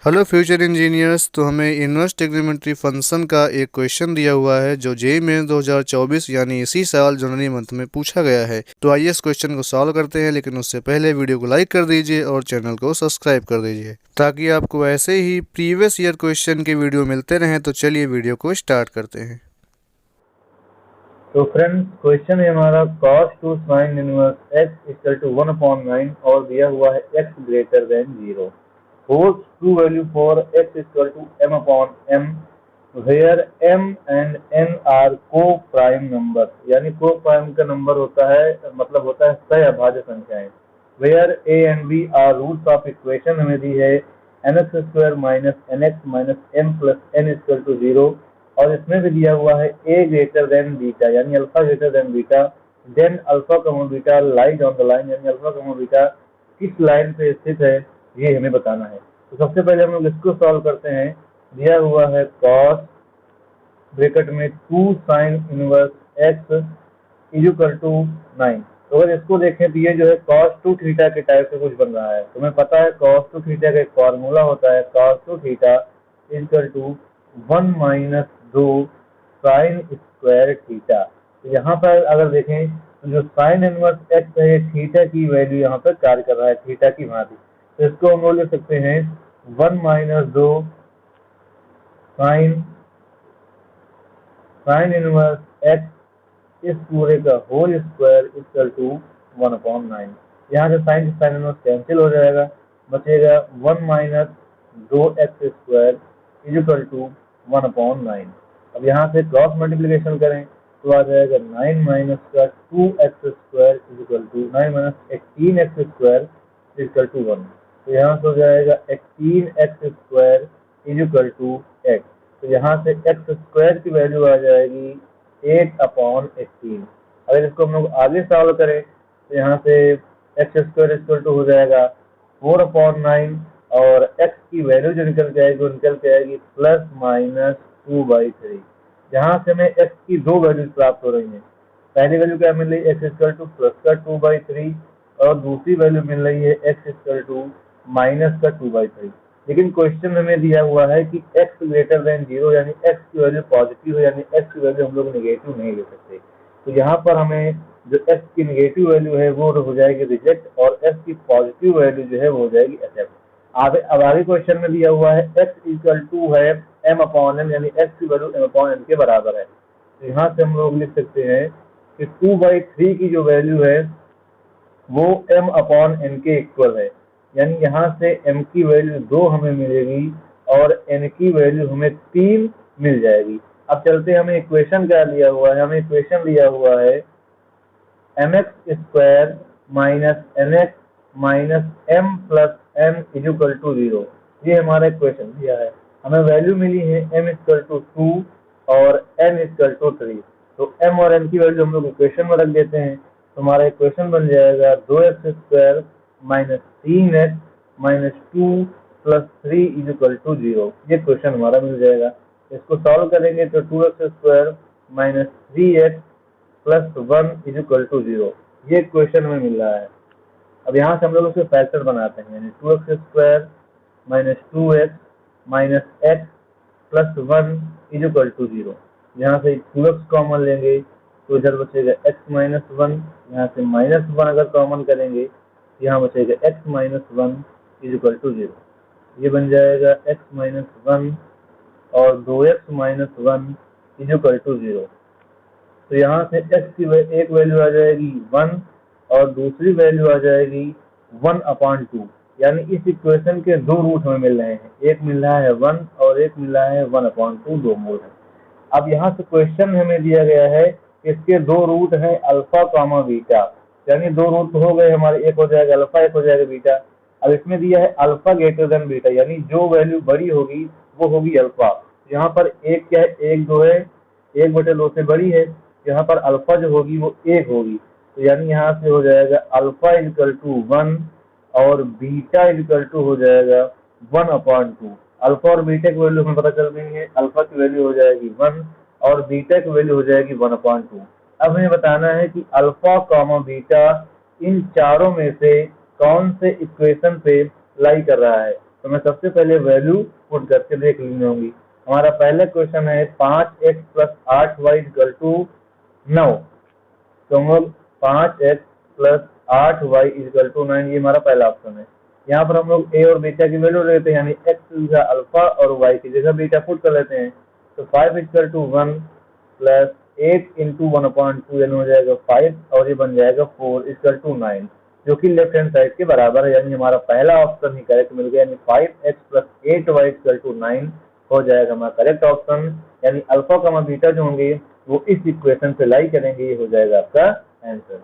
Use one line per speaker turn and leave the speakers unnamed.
Hello future engineers. तो हमें inverse trigonometry function का एक क्वेश्चन दिया हुआ है जो जेईई मेंस 2024 यानी इसी साल जनवरी मंथ में पूछा गया है। तो आइए इस क्वेश्चन को सॉल्व करते हैं, लेकिन उससे पहले वीडियो को लाइक कर दीजिए और चैनल को सब्सक्राइब कर दीजिए ताकि आपको ऐसे ही प्रीवियस ईयर क्वेश्चन के वीडियो मिलते रहें। तो चलिए वीडियो को स्टार्ट करते हैं।
तो फ्रेंड्स, क्वेश्चन है हमारा cos two sine inverse x equal to 1/9 और दिया हुआ है x greater than 0। Hold true value for x equal to m/m where m and n are coprime number, यानी को प्राइम का नंबर होता है, मतलब होता है सह अभाज्य संख्याएं। Where a and b are roots of equation हमें दी है nx² minus nx minus m plus n equal to 0। और इसमें भी दिया हुआ है a ग्रेटर देन बीटा, यानी alpha greater than beta, then alpha comma beta lies on the line, यानी अल्फा कमा बीटा किस लाइन पे स्थित है ये हमें बताना है। तो सबसे पहले हम लोग इसको सॉल्व करते हैं। दिया हुआ है cos ब्रैकेट में 2 sine inverse x is equal to 9। तो अगर इसको देखें तो ये जो है cos 2 थीटा के टाइप से कुछ बन रहा है। तुम्हें पता है cos 2 थीटा का एक फॉर्मूला होता है cos 2 theta equal to 1 minus 2 sine square theta. तो यहाँ पर अगर देखें तो जो साइन इनवर्स एक्स है थीटा की वैल्यू यहाँ पर कार्य कर रहा है थीटा की भांति। तो इसको हम लोग लिख सकते हैं 1 minus 2 sine sine inverse x इस पूरे का होल स्क्वायर इक्वल टू 1/9। यहाँ से साइन इनवर्स कैंसिल हो जाएगा, बचेगा 1 minus 2x² is equal to 1/9। अब यहाँ से क्रॉस मल्टीप्लिकेशन करें तो आ जाएगा 9 माइनस का 2x² is equal to 9 minus 18x² is equal to 1। तो यहाँ से हो जाएगा 18x² is equal to x। तो यहाँ से x² की वैल्यू आ जाएगी 8/18। अगर इसको हम लोग आगे सॉल्व करें तो यहाँ से x² इक्वल टू हो जाएगा 4/9 और x की वैल्यू जो निकल के आएगी वो निकल के आएगी प्लस माइनस 2/3। यहाँ से हमें x की दो वैल्यूज प्राप्त हो रही हैं। पहली वैल्यू क्या मिल रही है x इक्वल टू प्लस का 2/3 और दूसरी वैल्यू मिल रही है x इक्वल टू माइनस का 2/3। लेकिन क्वेश्चन हमें दिया हुआ है कि x ग्रेटर देन 0, यानी x की वैल्यू पॉजिटिव है, यानी x की वैल्यू हम लोग नेगेटिव नहीं ले सकते। तो यहाँ पर हमें जो x की नेगेटिव वैल्यू है वो हो जाएगी रिजेक्ट और x की पॉजिटिव वैल्यू जो है वो हो जाएगी एक्सेप्ट। अब आगे क्वेश्चन में दिया हुआ है x इक्वल टू है m/n, यानी x की वैल्यू m/n के बराबर है। तो यहाँ से हम लोग लिख सकते हैं कि 2/3 की जो वैल्यू है वो m/n के इक्वल है, यानी यहाँ से m की वैल्यू 2 हमें मिलेगी और n की वैल्यू हमें 3 मिल जाएगी। अब चलते हमें इक्वेशन क्या लिया हुआ है, हमें इक्वेशन लिया हुआ है mx² minus nx minus m plus n is equal to 0। ये हमारा इक्वेशन दिया है। हमें वैल्यू मिली है m इक्वल टू 2 और n इक्वल टू 3। तो m और n की वैल्यू हम लोग इक्वेशन में रख देते हैं। तो हमारा इक्वेशन बन जाएगा 2x² minus 3x minus 2 plus 3 is equal to 0। ये क्वेश्चन हमारा मिल जाएगा। इसको सॉल्व करेंगे तो 2x² minus 3x plus 1 is equal to 0। ये क्वेश्चन हमें मिल रहा है। अब यहाँ से हम लोग उसके फैक्टर बनाते हैं, यानी 2x² minus 2x minus x plus 1 is equal to 0। यहाँ से 2x कॉमन लेंगे तो इधर बचेगा x माइनस 1, यहाँ से माइनस 1 अगर कॉमन करेंगे यहाँ बचेगा x minus 1 is equal to 0। ये बन जाएगा x माइनस 1 और 2x minus 1 is equal to 0। तो यहाँ से x की एक वैल्यू आ जाएगी 1 और दूसरी वैल्यू आ जाएगी 1/2, यानी इस इक्वेशन के दो रूट हमें मिल रहे हैं, एक मिल रहा है 1 और एक मिल रहा है 1/2, दो मूल है। अब यहाँ से क्वेश्चन हमें दिया गया है इसके दो रूट है अल्फा कामा बीटा, यानी दो रूट हो गए हमारे, एक हो जाएगा अल्फा एक हो जाएगा बीटा। अब इसमें दिया है अल्फा ग्रेटर देन बीटा, यानी जो वैल्यू बड़ी होगी वो होगी अल्फा। यहाँ पर एक क्या है, एक दो है, 1/2 से बड़ी है। यहाँ पर अल्फा जो होगी वो 1 होगी। तो यानी यहाँ से हो जाएगा अल्फा इक्वल टू 1 और बीटा इक्वल टू हो जाएगा 1/2। अल्फा और बीटा की वैल्यू हमें पता चल गई है, अल्फा की वैल्यू हो जाएगी 1 और बीटा की वैल्यू हो जाएगी 1/2। अब हमें बताना है कि अल्फा कामा बीटा इन चारों में से कौन से इक्वेशन पे लाई कर रहा है। तो मैं सबसे पहले वैल्यू पुट करके देख लेनी होंगी। हमारा पहला क्वेश्चन है 5x plus 8y equal to 9। तो हम लोग 5x plus 8y equal to 9, ये हमारा पहला ऑप्शन है। यहाँ पर हम लोग a और बीटा की वैल्यू लेते हैं, यानी x की जगह अल्फा और y की जगह बीटा पुट कर लेते हैं। तो 5 इक्वल टू 1 प्लस 8 इंटू 1/2 यानी हो जाएगा 5 और ये बन जाएगा 4 इक्वल टू 9, जो कि लेफ्ट हैंड साइड के बराबर है, यानी हमारा पहला ऑप्शन ही करेक्ट मिल गया, यानी 5x plus 8y equal to 9 हो जाएगा हमारा करेक्ट ऑप्शन। यानी अल्फा बीटा जो होंगे वो इस इक्वेशन से लाई करेंगे, ये हो जाएगा आपका आंसर।